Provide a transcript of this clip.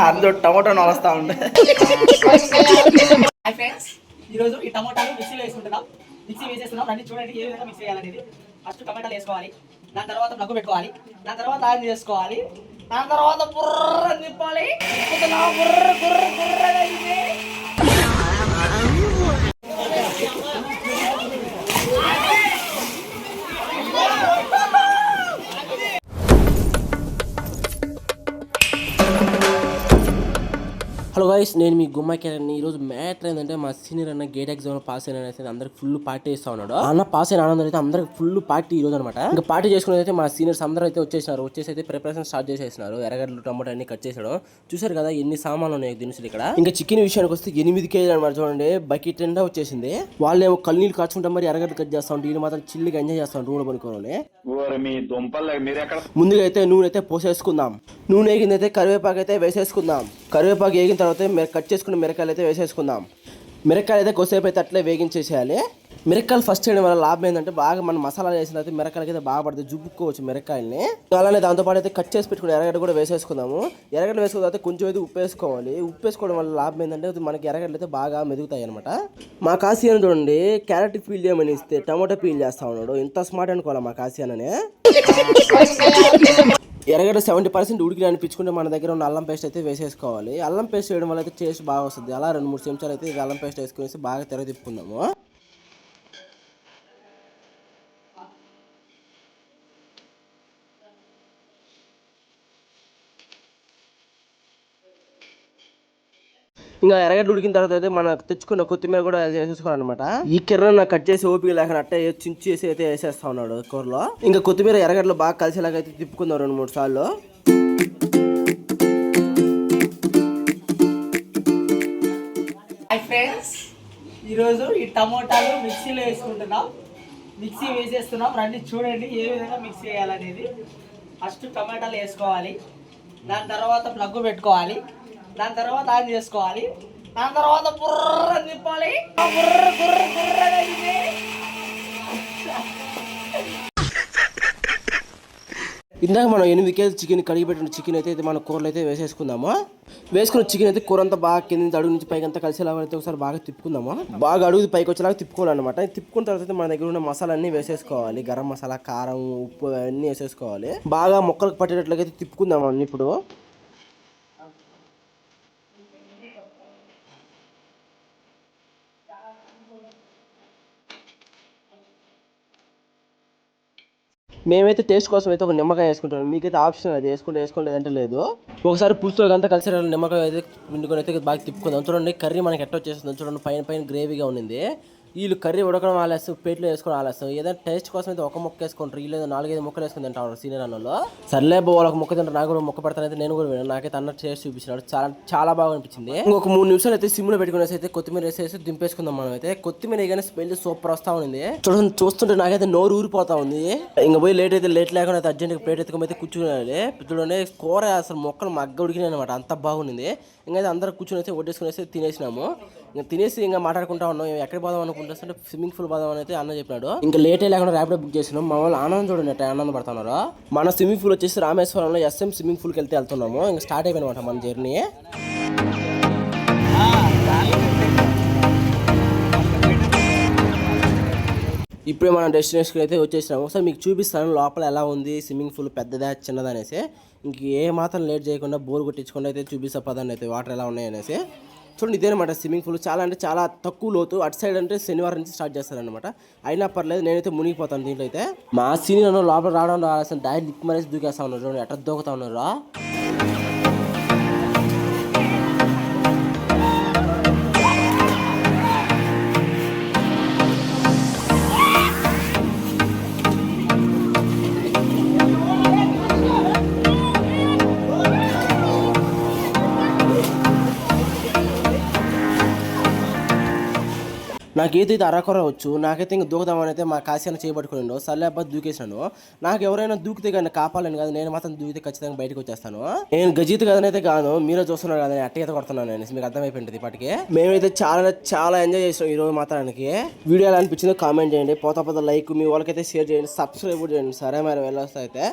అందులో టమాటో నడుస్తూ ఉండే. హాయ్ ఫ్రెండ్స్, ఈరోజు ఈ టమాటాలు మిక్సీలో వేసుకుంటున్నాం. మిక్సీ వేసేస్తున్నాం. రండి చూడండి ఏ విధంగా మిక్సీ చేయాలనేది. ఫస్ట్ టమాటాలు వేసుకోవాలి, దాని తర్వాత ప్లగ్ పెట్టుకోవాలి, దాని తర్వాత ఆయిల్ చేసుకోవాలి, దాని తర్వాత బుర్ర నింపాలి. బుర్ర బుర్ర బుర్ర హలో గైస్, నేను మీ గుమ్మాకేరని. ఈరోజు మ్యాటర్ ఏంటంటే మా సీనియర్ అన్న గేట్ ఎగ్జామ్ పాస్ అయిన అయితే అందరికి ఫుల్ పార్టీ ఇస్తా ఉన్నాడు. అన్న పాస్ అయిన ఆనందం అయితే అందరికి ఫుల్ పార్టీ ఈ రోజు అనమాట. ఇంకా పార్టీ చేసుకుని అయితే మా సీనియర్స్ అందరూ అయితే వచ్చేసి అయితే ప్రిపరేషన్ స్టార్ట్ చేసేసినారు. ఎర్రగడ్డలు టమాటో అన్ని కట్ చేసాడు. చూసారు కదా ఎన్ని సామాన్లు ఉన్నాయి దినుసులు ఇక్కడ. ఇంకా చికెన్ విషయానికి వస్తే 8 కేజీలు అనమాట. చూడండి బకెట్ నిండా వచ్చేసింది. వాళ్ళు ఏమో కళ్ళనీళ్ళు కాచుకుంటాం, మరి ఎర్రగడ్డ కట్ చేస్తా ఉంటారు. వీళ్ళు మాత్రం చిల్లిగా ఎంజాయ్ చేస్తాం రూమ్ పనుకోని. ముందుగా అయితే నూనె అయితే పోసేసుకుందాం. నూనె వేగిందైతే కరివేపాకు అయితే వేసేసుకుందాం. కరివేపాకు వేగిన తర్వాత కట్ చేసుకున్న మిరకాయలు అయితే వేసేసుకుందాం. మిరకాయలు అయితే కొద్దిసేపు అయితే అట్లే వేగించేసేయాలి. మిరకాయలు ఫస్ట్ చేయడం వల్ల లాభం ఏంటంటే బాగా మనం మసాలా వేసిన అయితే మిరకాయలకి అయితే బాగా పడుతుంది, జుబ్బుకోవచ్చు మిరకాయల్ని. అలానే దాంతోపాటు అయితే కట్ చేసి పెట్టుకుని ఎర్రగడ్డ కూడా వేసేసుకుందాము. ఎర్రగడ్డ వేసుకున్న తర్వాత కొంచెం అయితే ఉప్పు వేసుకోవాలి. ఉప్పు వేసుకోవడం వల్ల లాభం ఏంటంటే మనకి ఎర్రగడ్డలు అయితే బాగా మెదుగుతాయి అనమాట. మా కాసియన్ చూడండి, క్యారెట్ పీల్ చేయమని ఇస్తే టమాటో పీల్ చేస్తా ఉన్నాడు. ఇంత స్మార్ట్ అనుకోవాలి మా కాసియన్ అని. ఎర్రగడ్డ 70% ఉడికి అనిపించుకుంటే మన దగ్గర ఉన్న అల్లం పేస్ట్ అయితే వేసేసుకోవాలి. అల్లం పేస్ట్ వేయడం వల్ల అయితే టేస్ట్ బాగా వస్తుంది. అలా 2-3 చెంచాలు అయితే అల్లం పేస్ట్ వేసుకునేసి బాగా తెర తిప్పుకుందాము. ఇంకా ఎర్రగడ్డ ఉడికిన తర్వాత అయితే మనం తెచ్చుకున్న కొత్తిమీర కూడా వేసేసుకోవాలన్నమాట. ఈ కిర్ర కట్ చేసి ఓపిక లేకుండా అట్టే చించేసి అయితే వేసేస్తా ఉన్నాడు కూరలో. ఇంకా కొత్తిమీర ఎర్రగడ్డలో బాగా కలిసేలాగా అయితే తిప్పుకుందాం 2-3 సార్లు. హాయ్ ఫ్రెండ్స్, ఈరోజు ఈ టమోటాలు మిక్సీలో వేసుకుంటున్నాం. మిక్సీ వేసేస్తున్నాం. రండి చూడండి ఏ విధంగా మిక్సీ చేయాలనేది. ఫస్ట్ టమాటాలు వేసుకోవాలి, దాని తర్వాత ప్లగ్ పెట్టుకోవాలి, దాని తర్వాత ఆన్ చేసుకోవాలి, దాని తర్వాత బుర్ర నింపాలి. బుర్ర బుర్ర బుర్ర ఇందాక మనం 8 కేజీలు చికెన్ కడిగి పెట్టిన చికెన్ అయితే మన కూరలు అయితే వేసేసుకుందాము. వేసుకున్న చికెన్ అయితే కూర అంతా బాగా కింద అడుగు నుంచి పైకి అంతా కలిసేలాగా అయితే ఒకసారి బాగా తిప్పుకుందాము. బాగా అడుగు పైకి వచ్చేలాగా తిప్పుకోవాలన్నమాట. తిప్పుకున్న తర్వాత అయితే మన దగ్గర ఉన్న మసాలా అన్ని వేసేసుకోవాలి. గరం మసాలా, కారం, ఉప్పు అన్నీ వేసేసుకోవాలి. బాగా మొక్కలకు పట్టేటట్లుగా అయితే తిప్పుకుందాము అన్ని. ఇప్పుడు మేమైతే టేస్ట్ కోసం అయితే ఒక నిమ్మకాయ వేసుకుంటాం. మీకైతే ఆప్షన్ అది వేసుకోండి లేదంటే లేదు. ఒకసారి పులుసులో అంతా కలిసి నిమ్మకాయ అయితే పిండుకొని అయితే బాగా తిప్పుకుందాం. చూడండి కర్రీ మనకి ఎట్లా వచ్చేస్తుంది. చూడండి పైన గ్రేవీగా ఉంది. వీళ్ళు కర్రీ ఉడకడం ఆలస్యం, ప్లేట్లో వేసుకోవడం ఆలస్యం. ఏదైనా టేస్ట్ కోసం అయితే ఒక ముక్క వేసుకుంటారు. వీళ్ళు 4-5 ముక్కలు వేసుకుని తింటారు సీనియర్ అన్నలో. సర్లే వాళ్ళకి ముక్క తింటారు, నాకు కూడా ముక్క పెడతానైతే నేను కూడా విన్నాను. నాకైతే అన్న టేస్ట్ చూపించినాడు, చాలా బాగా అనిపించింది. ఇంకొక 3 నిమిషాలు అయితే సిమ్లో పెట్టుకునేసి అయితే కొత్తిమీర వేసేసి దింపేసుకుందాం. మనం అయితే కొత్తిమీర వేయగానే స్మెల్ సూపర్ వస్తా ఉంది. చూస్తుంటే నాకైతే నోరు ఊరిపోతా ఉంది. ఇంకా పోయి లేట్ లేకుండా అయితే అర్జెంట్గా ప్లేట్ ఎత్తుకొని అయితే కూర్చుని చూడండి కూర అసలు మొక్కలు మగ్గ ఉడికినాయి అనమాట. అంత బాగుంది. ఇంకా అందరూ కూర్చొని అయితే వడ్డేసుకునేసి తినేసినాము. ఇంకా తినేసి ఇంకా మాట్లాడుకుంటా ఉన్నాం. ఎక్కడికి పోదాం అనుకుంటే స్విమ్మింగ్ పూల్ పోదాం అని అయితే అన్న చెప్పినాడు. ఇంకా లేట్ లేకుండా ర్యాపిడో బుక్ చేసినాం. మా వాళ్ళు ఆనందం చూడండి ఆనందం పడుతున్నారు. మన స్విమ్మింగ్ పూల్ వచ్చేసి రామేశ్వరంలో SM స్విమ్మింగ్ పూల్కి వెళ్తున్నాము. ఇంకా స్టార్ట్ అయిపోయినమాట మన జర్నీ. ఇప్పుడే మనం డెస్టినేషన్కి అయితే వచ్చేసినాము. ఒకసారి మీకు చూపిస్తాను లోపల ఎలా ఉంది, స్విమ్మింగ్ పూల్ పెద్దదా చిన్నదా అనేసి. ఇంక ఏ మాత్రం లేట్ చేయకుండా బోర్ కొట్టించుకుండా అయితే చూపిస్తా పదండి అయితే వాటర్ ఎలా ఉన్నాయి అనేసి. చూడండి ఇదేనమాట స్విమ్మింగ్ పూల్. చాలా అంటే చాలా తక్కువ లోతు. అటు సైడ్ అంటే శనివారం నుంచి స్టార్ట్ చేస్తారనమాట. అయినా పర్లేదు, నేనైతే మునిగిపోతాను దీంట్లో అయితే. మా సీనియర్ లోపల రావడం రావాల్సిన డైరెక్ట్ లిక్ మరేసి దూకేస్తా ఉన్నారు. చూడండి ఎట్లా దూకుతా ఉన్నారు. నాకైతే అరకొర వచ్చు. నాకైతే ఇంక దూకుదామని అయితే మా కాశీని చేయబట్టుకున్నాడు. సర్లే అబ్బా దూకేసాను. నాకు ఎవరైనా దూకితే కానీ కాపాలని కాదు, నేను మాత్రం దూకితే ఖచ్చితంగా బయటకు వచ్చేస్తాను. నేను గజీత్ కదనైతే కాదు, మీరే చూస్తున్నారు కదా అట్ట ఈత కొడుతున్నాను అనేసి మీకు అర్థమైపోయింది. ఇప్పటికే మేమైతే చాలా ఎంజాయ్ చేసాం ఈ రోజు మాత్రానికి. వీడియో ఎలా అనిపించిందో కామెంట్ చేయండి. పోతా లైక్ మీ వాళ్ళకైతే షేర్ చేయండి, సబ్స్క్రైబ్ చేయండి. సరే మరి వెళ్ళొస్తా అయితే.